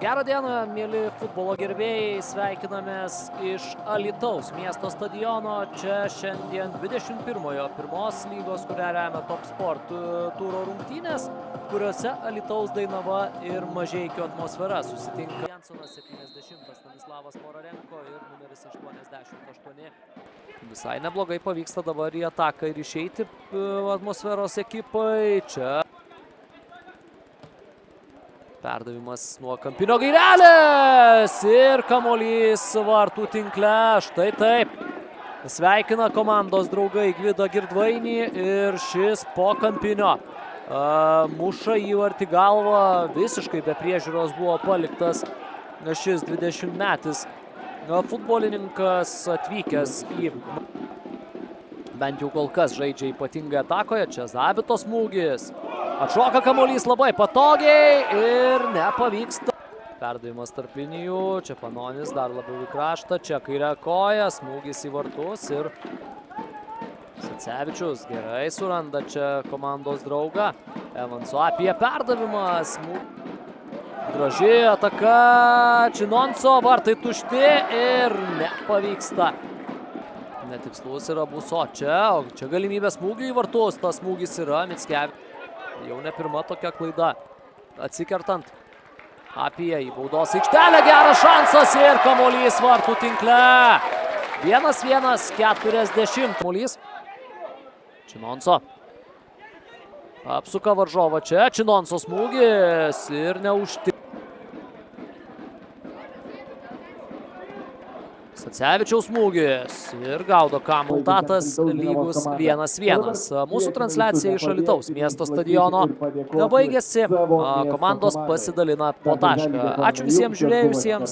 Gerą dieną, mėly futbolo gerbėjai, sveikinamės iš Alytaus miesto stadiono. Čia šiandien 21-ojo pirmos lygos, kurią remia Top Sport turo rungtynės, kuriuose Alytaus Dainava ir Mažeikių Atmosfera susitinka. Jansonas 70, Stanislavas Morarenko ir numeris 88. Visai neblogai pavyksta dabar į ataką ir išeiti Atmosferos ekipai. Čia perdavimas nuo kampinio gairelės ir kamuolys vartų tinkle. Štai taip. Sveikina komandos draugai Gvidą Girdvainį ir šis po kampinio muša įvartį galvą. Visiškai be priežiūros buvo paliktas šis 20-metis futbolininkas atvykęs į bent jau kol kas žaidžia ypatingai atakoje. Čia Zabito smūgis. Atšoka kamuolys labai patogiai ir nepavyksta. Perdavimas tarp linijų. Čia Panonis dar labiau į kraštą. Čia kairė koja. Smūgis į vartus ir Sacevičius gerai suranda čia komandos draugą. Evanso apie perdavimas. Graži ataka. Činonso. Vartai tušti ir nepavyksta. Netikslus yra Buso čia. O čia galimybė smūgių į vartus. Tas smūgis yra Mickevičius. Jau ne pirma tokia klaida. Atsikertant apie į baudos aikštelę. Geras šansas ir kamuolys vartų tinkle. 1-1, 40. Kamuolys. Činonso. Apsuka varžovą čia. Činonso smūgis ir neužtik. Sacevičiaus smūgis ir gaudo kamuolys lygus 1-1. Mūsų transliacija iš Alytaus miesto stadiono baigėsi. Komandos pasidalina po tašką. Ačiū visiems žiūrėjusiems.